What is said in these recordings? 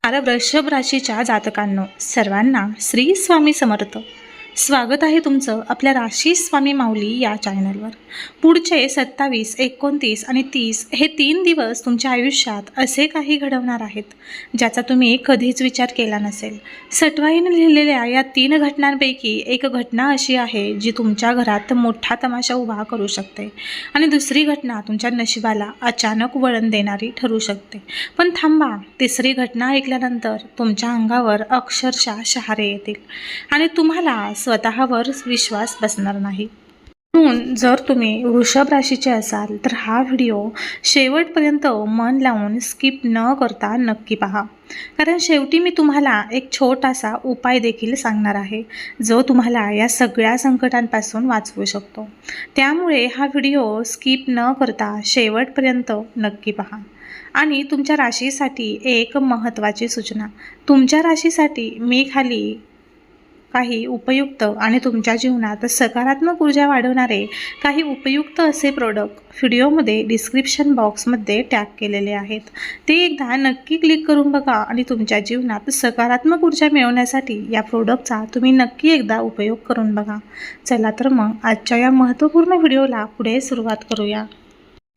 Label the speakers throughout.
Speaker 1: वृषभ राशीच्या जातकांनो, सर्वांना श्री स्वामी समर्थ. स्वागत आहे तुमचं आपल्या राशी स्वामी माऊली या चॅनलवर. पुढचे 27, 29 आणि 30 हे 3 दिवस तुमच्या आयुष्यात असे काही घडवणार आहेत ज्याचा तुम्ही कधीच विचार केला नसेल. सटवाईने लिहिलेल्या या 3 घटनांपैकी एक घटना अशी आहे जी तुमच्या घरात मोठा तमाशा उभा करू शकते आणि दुसरी घटना तुमच्या नशिबाला अचानक वळण देणारी ठरू शकते. पण थांबा, तिसरी घटना ऐकल्यानंतर तुमच्या अंगावर अक्षरशः शहारे येतील आणि तुम्हाला स्वतःवर विश्वास बसणार नाही. म्हणून जर तुम्ही वृषभ राशीचे असाल तर हा व्हिडिओ शेवटपर्यंत मन लावून स्किप न करता नक्की पहा, कारण शेवटी मी तुम्हाला एक छोटासा उपाय देखील सांगणार आहे जो तुम्हाला या सगळ्या संकटांपासून वाचवू शकतो. त्यामुळे हा व्हिडिओ स्किप न करता शेवटपर्यंत नक्की पहा. आणि तुमच्या राशीसाठी एक महत्त्वाची सूचना. तुमच्या राशीसाठी मी खाली काही उपयुक्त आणि तुमच्या जीवनात सकारात्मक ऊर्जा वाढवणारे काही उपयुक्त असे प्रोडक्ट व्हिडिओमध्ये डिस्क्रिप्शन बॉक्समध्ये टॅग केलेले आहेत. ते एकदा नक्की क्लिक करून बघा आणि तुमच्या जीवनात सकारात्मक ऊर्जा मिळवण्यासाठी या प्रोडक्टचा तुम्ही नक्की एकदा उपयोग करून बघा. चला तर मग आजच्या या महत्त्वपूर्ण व्हिडिओला पुढे सुरुवात करूया.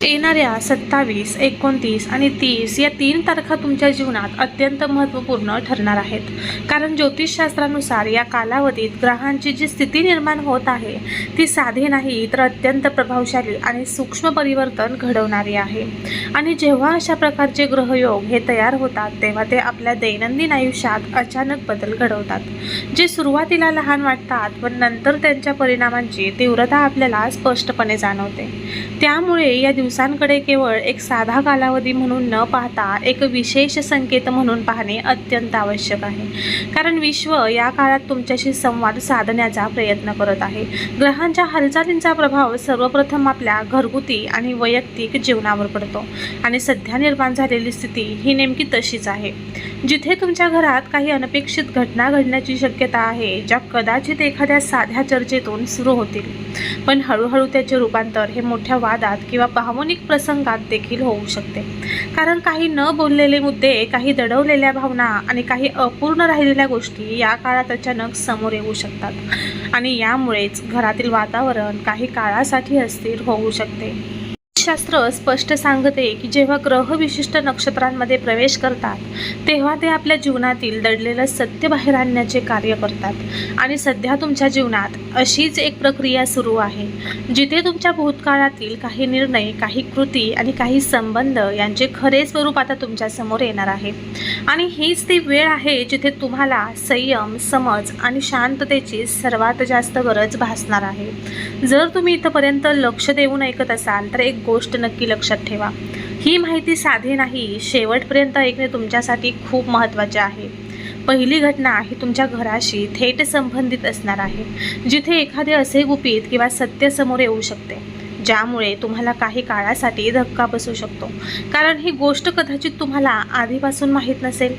Speaker 1: येणाऱ्या 27, 29 आणि 30 या 3 तारखा तुमच्या जीवनात अत्यंत महत्त्वपूर्ण ठरणार आहेत, कारण ज्योतिषशास्त्रानुसार या कालावधीत ग्रहांची जी स्थिती निर्माण होत आहे ती साधी नाही तर अत्यंत प्रभावशाली आणि सूक्ष्म परिवर्तन घडवणारी आहे. आणि जेव्हा अशा प्रकारचे ग्रहयोग हे तयार होतात तेव्हा ते आपल्या दैनंदिन आयुष्यात अचानक बदल घडवतात, जे सुरुवातीला लहान वाटतात पण नंतर त्यांच्या परिणामांची तीव्रता आपल्याला स्पष्टपणे जाणवते. त्यामुळे या दिवसांकडे केवळ एक साधा कालावधी म्हणून न पाहता एक विशेष संकेत म्हणून पाहणे अत्यंत आवश्यक आहे, कारण विश्व या काळात तुमच्याशी संवाद साधण्याचा प्रयत्न करत आहे. ग्रहांच्या हालचालींचा प्रभाव सर्वप्रथम आपल्या घरगुती आणि वैयक्तिक जीवनावर पडतो आणि सध्या निर्माण झालेली स्थिती ही नेमकी तशीच आहे, जिथे तुमच्या घरात काही अनपेक्षित घटना घडण्याची शक्यता आहे ज्या कदाचित एखाद्या साध्या चर्चेतून सुरू होतील, पण हळूहळू त्याचे रूपांतर हे मोठ्या वादात किंवा भावनिक प्रसंगात देखील होऊ शकते. कारण काही न बोललेले मुद्दे, काही दडवलेल्या भावना आणि काही अपूर्ण राहिलेल्या गोष्टी या काळात अचानक समोर येऊ शकतात आणि यामुळेच घरातील वातावरण काही काळासाठी अस्थिर होऊ शकते. शास्त्र स्पष्ट सांगते की जेव्हा ग्रह विशिष्ट नक्षत्रांमध्ये प्रवेश करतात तेव्हा ते आपल्या जीवनातील दडलेलं सत्य बाहेर आणण्याचे कार्य करतात. आणि सध्या तुमच्या जीवनात अशीच एक प्रक्रिया सुरू आहे, जिथे तुमच्या भूतकाळातील काही निर्णय, काही कृती आणि काही संबंध यांचे खरे स्वरूप आता तुमच्या समोर येणार आहे. आणि हीच ती वेळ आहे जिथे तुम्हाला संयम, समज आणि शांततेची सर्वात जास्त गरज भासणार आहे. जर तुम्ही इथपर्यंत लक्ष देऊन ऐकत असाल तर एक गोष्ट नक्की लक्षात ठेवा. ही माहिती साधी नाही, शेवटपर्यंत ऐकणे तुमच्यासाठी खूप महत्त्वाचे आहे. पहिली घटना ही तुमच्या घराशी थेट संबंधित असणार आहे, जिथे एखादे असे गुपित किंवा सत्य समोर येऊ शकते ज्यामुळे तुम्हाला काही काळासाठी धक्का बसू शकतो. कारण ही गोष्ट कदाचित तुम्हाला आधीपासून माहीत नसेल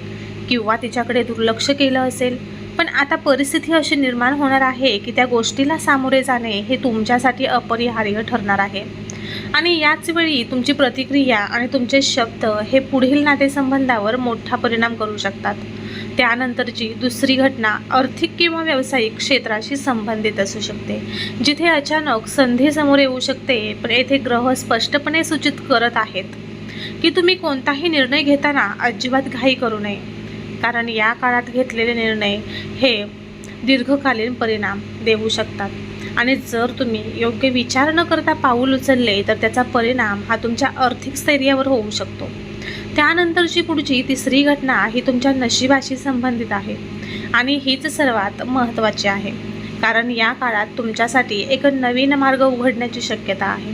Speaker 1: किंवा तिच्याकडे दुर्लक्ष केलं असेल, पण आता परिस्थिती अशी निर्माण होणार आहे की त्या गोष्टीला सामोरे जाणे हे तुमच्यासाठी अपरिहार्य ठरणार आहे. आणि याच वेळी तुमची प्रतिक्रिया आणि तुमचे शब्द हे पुढील नातेसंबंधावर मोठा परिणाम करू शकतात. त्यानंतरची दुसरी घटना आर्थिक किंवा व्यावसायिक क्षेत्राशी संबंधित असू शकते, जिथे अचानक संधी समोर येऊ शकते. पण येथे ग्रह स्पष्टपणे सूचित करत आहेत की तुम्ही कोणताही निर्णय घेताना अजिबात घाई करू नये, कारण या काळात घेतलेले निर्णय हे दीर्घकालीन परिणाम देऊ शकतात. आणि जर तुम्ही योग्य विचार न करता पाऊल उचलले तर त्याचा परिणाम हा तुमच्या आर्थिक स्थैर्यावर होऊ शकतो. त्यानंतरची पुढची तिसरी घटना ही तुमच्या नशिबाशी संबंधित आहे आणि हीच सर्वात महत्त्वाची आहे, कारण या काळात तुमच्यासाठी एक नवीन मार्ग उघडण्याची शक्यता आहे.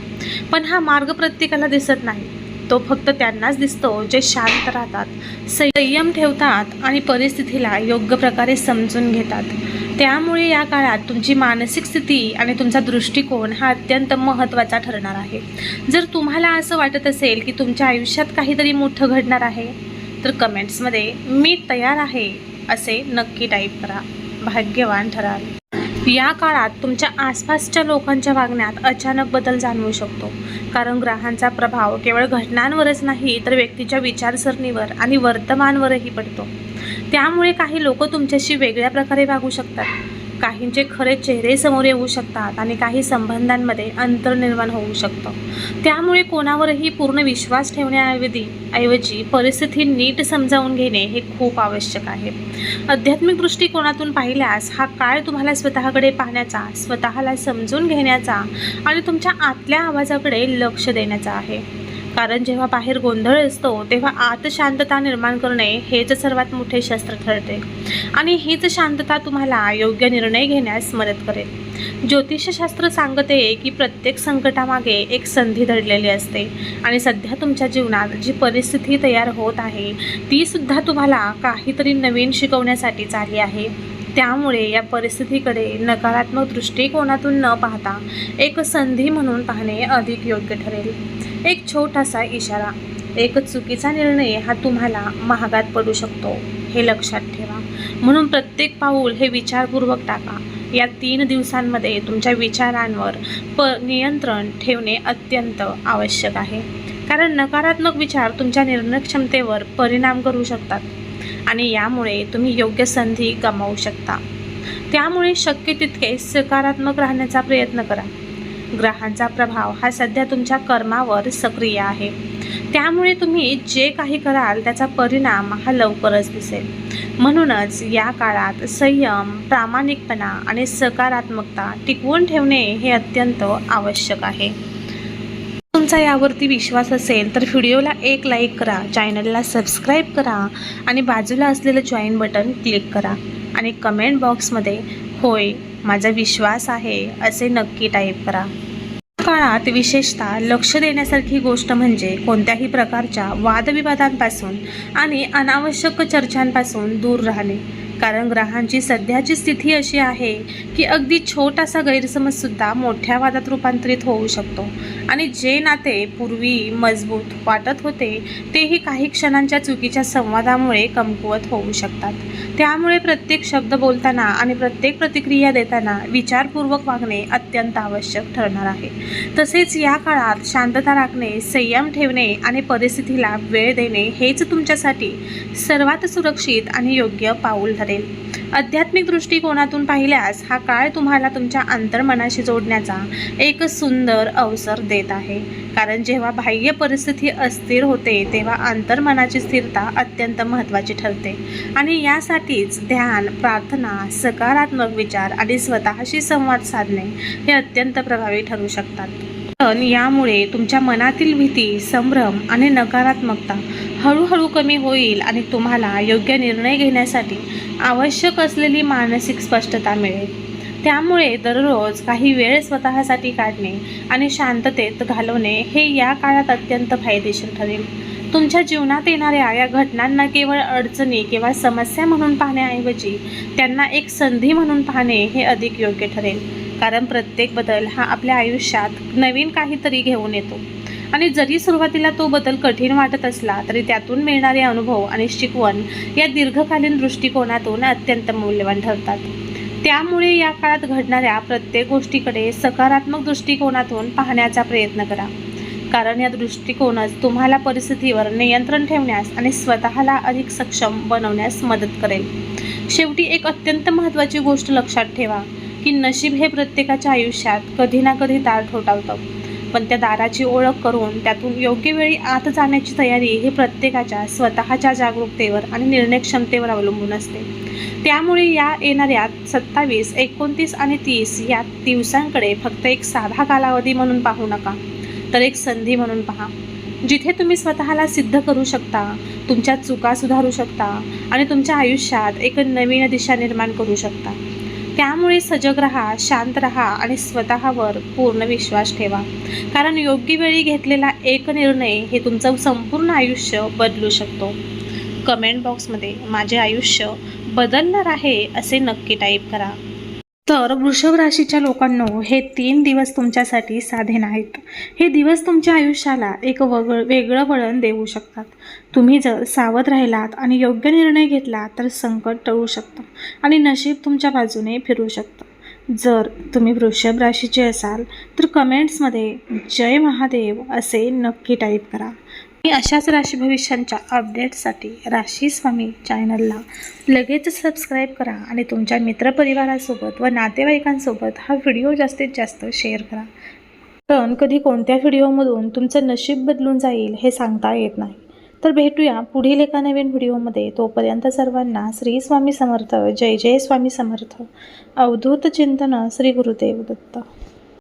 Speaker 1: पण हा मार्ग प्रत्येकाला दिसत नाही, तो फक्त त्यांनाच दिसतो जे शांत राहतात, संयम ठेवतात आणि परिस्थितीला योग्य प्रकारे समजून घेतात. त्यामुळे या काळात तुमची मानसिक स्थिती आणि तुमचा दृष्टिकोन हा अत्यंत महत्त्वाचा ठरणार आहे. जर तुम्हाला असं वाटत असेल की तुमच्या आयुष्यात काहीतरी मोठं घडणार आहे तर कमेंट्समध्ये मी तयार आहे असे नक्की टाईप करा. भाग्यवान ठराल. या काळात तुमच्या आसपासच्या लोकांच्या वागण्यात अचानक बदल जाणवू शकतो, कारण ग्रहांचा प्रभाव केवळ घटनांवरच नाही तर व्यक्तीच्या विचारसरणीवर आणि वर्तमानवरही पडतो. त्यामुळे काही लोक तुमच्याशी वेगळ्या प्रकारे वागू शकतात, काहींचे खरे चेहरे समोर येऊ शकतात आणि काही संबंधांमध्ये अंतर निर्माण होऊ शकतं. त्यामुळे कोणावरही पूर्ण विश्वास ठेवण्याऐवजी परिस्थिती नीट समजावून घेणे हे खूप आवश्यक आहे. आध्यात्मिक दृष्टिकोनातून पाहिल्यास हा काळ तुम्हाला स्वतःकडे पाहण्याचा, स्वतःला समजून घेण्याचा आणि तुमच्या आतल्या आवाजाकडे लक्ष देण्याचा आहे. कारण जेव्हा बाहेर गोंधळ असतो तेव्हा आत शांतता निर्माण करणे हेच सर्वात मोठे शस्त्र ठरते आणि हीच शांतता तुम्हाला योग्य निर्णय घेण्यास मदत करेल. ज्योतिषशास्त्र सांगते की प्रत्येक संकटामागे एक संधी दडलेली असते आणि सध्या तुमच्या जीवनात जी परिस्थिती तयार होत आहे ती सुद्धा तुम्हाला काहीतरी नवीन शिकवण्यासाठीच आली आहे. त्यामुळे या परिस्थितीकडे नकारात्मक दृष्टिकोनातून न पाहता एक संधी म्हणून पाहणे अधिक योग्य ठरेल. एक छोटासा इशारा, एक चुकीचा निर्णय हा तुम्हाला महागात पडू शकतो, हे लक्षात ठेवा. म्हणून प्रत्येक पाऊल हे विचारपूर्वक टाका. या 3 दिवसांमध्ये तुमच्या विचारांवर नियंत्रण ठेवणे अत्यंत आवश्यक आहे, कारण नकारात्मक विचार तुमच्या निर्णय क्षमतेवर परिणाम करू शकतात आणि यामुळे तुम्ही योग्य संधी गमावू शकता. त्यामुळे शक्य तितके सकारात्मक राहण्याचा प्रयत्न करा. ग्रहांचा प्रभाव हा सध्या तुमच्या कर्मावर सक्रिय आहे, त्यामुळे तुम्ही जे काही कराल त्याचा परिणाम हा लवकरच दिसेल. म्हणूनच या काळात संयम, प्रामाणिकपणा आणि सकारात्मकता टिकवून ठेवणे हे अत्यंत आवश्यक आहे. तुमचा यावरती विश्वास असेल तर व्हिडिओला एक लाईक करा, चॅनलला सबस्क्राईब करा आणि बाजूला असलेलं जॉईन बटन क्लिक करा आणि कमेंट बॉक्समध्ये होय माझा विश्वास आहे असे नक्की टाईप करा. काळात विशेषतः लक्ष देण्यासारखी गोष्ट म्हणजे कोणत्याही प्रकारच्या वादविवादांपासून आणि अनावश्यक चर्चांपासून दूर राहणे, कारण ग्रहांची सध्याची स्थिती अशी आहे की अगदी छोटासा गैरसमजसुद्धा मोठ्या वादात रूपांतरित होऊ शकतो आणि जे नाते पूर्वी मजबूत वाटत होते तेही काही क्षणांच्या चुकीच्या संवादामुळे कमकुवत होऊ शकतात. त्यामुळे प्रत्येक शब्द बोलताना आणि प्रत्येक प्रतिक्रिया देताना विचारपूर्वक वागणे अत्यंत आवश्यक ठरणार आहे. तसेच या काळात शांतता राखणे, संयम ठेवणे आणि परिस्थितीला वेळ देणे हेच तुमच्यासाठी सर्वात सुरक्षित आणि योग्य पाऊल ठरेल. आध्यात्मिक दृष्टिकोनातून पाहिल्यास हा काळ तुम्हाला तुमच्या अंतर्मनाशी जोडण्याचा एक सुंदर अवसर देत आहे, कारण जेव्हा बाह्य परिस्थिती अस्थिर होते तेव्हा अंतर्मनाची स्थिरता अत्यंत महत्त्वाची ठरते आणि यासाठीच ध्यान, प्रार्थना, सकारात्मक विचार आणि स्वतःशी संवाद साधणे हे अत्यंत प्रभावी ठरू शकतात. पण यामुळे तुमच्या मनातील भीती, संभ्रम आणि नकारात्मकता हळूहळू कमी होईल आणि तुम्हाला योग्य निर्णय घेण्यासाठी आवश्यक असलेली मानसिक स्पष्टता मिळेल. त्यामुळे दररोज काही वेळ स्वतःसाठी काढणे आणि शांततेत घालवणे हे या काळात अत्यंत फायदेशीर ठरेल. तुमच्या जीवनात येणाऱ्या या घटनांना केवळ अडचणी किंवा समस्या म्हणून पाहण्याऐवजी त्यांना एक संधी म्हणून पाहणे हे अधिक योग्य ठरेल, कारण प्रत्येक बदल हा आपल्या आयुष्यात नवीन काहीतरी घेऊन येतो आणि जरी सुरुवातीला तो बदल कठीण वाटत असला तरी त्यातून मिळणारे अनुभव आणि शिकवण या दीर्घकालीन दृष्टिकोनातून अत्यंत मौल्यवान ठरतात. त्यामुळे या काळात घडणाऱ्या प्रत्येक गोष्टीकडे सकारात्मक दृष्टिकोनातून पाहण्याचा प्रयत्न करा, कारण या दृष्टिकोनच तुम्हाला परिस्थितीवर नियंत्रण ठेवण्यास आणि स्वतःला अधिक सक्षम बनवण्यास मदत करेल. शेवटी एक अत्यंत महत्त्वाची गोष्ट लक्षात ठेवा की नशीब हे प्रत्येकाच्या आयुष्यात कधी ना कधी दार ठोठावतं, पण त्या दाराची ओळख करून त्यातून योग्य वेळी आत जाण्याची तयारी ही प्रत्येकाच्या स्वतःच्या जागरूकतेवर आणि निर्णय क्षमतेवर अवलंबून असते. त्यामुळे या येणाऱ्या 27, 29 आणि 30 या दिवसांकडे फक्त एक साधा कालावधी म्हणून पाहू नका, तर एक संधी म्हणून पहा, जिथे तुम्ही स्वतःला सिद्ध करू शकता, तुमच्या चुका सुधारू शकता आणि तुमच्या आयुष्यात एक नवीन दिशा निर्माण करू शकता. त्यामुळे सजग राहा, शांत राहा आणि स्वतःवर पूर्ण विश्वास ठेवा, कारण योग्य वेळी घेतलेला एक निर्णय हे तुमचं संपूर्ण आयुष्य बदलू शकतो. कमेंट बॉक्समध्ये माझे आयुष्य बदलणार आहे असे नक्की टाईप करा. तर वृषभ राशीच्या लोकांनो, हे 3 दिवस तुमच्यासाठी साधे नाहीत. हे दिवस तुमच्या आयुष्याला एक वेगळं वळण देऊ शकतात. तुम्ही जर सावध राहिलात आणि योग्य निर्णय घेतला तर संकट टळू शकतं आणि नशीब तुमच्या बाजूने फिरू शकतं. जर तुम्ही वृषभ राशीचे असाल तर कमेंट्समध्ये जय महादेव असे नक्की टाईप करा. आणि अशाच राशी भविष्यांच्या अपडेट्ससाठी राशी स्वामी चॅनलला लगेच सबस्क्राईब करा आणि तुमच्या मित्रपरिवारासोबत व नातेवाईकांसोबत हा व्हिडिओ जास्तीत जास्त शेअर करा. कारण कधी कोणत्या व्हिडिओमधून तुमचं नशीब बदलून जाईल हे सांगता येत नाही. तर भेटूया पुढील एका नवीन व्हिडिओमध्ये. तोपर्यंत सर्वांना श्री स्वामी समर्थ. जय जय स्वामी समर्थ. अवधूत चिंतन. श्री गुरुदेव दत्त.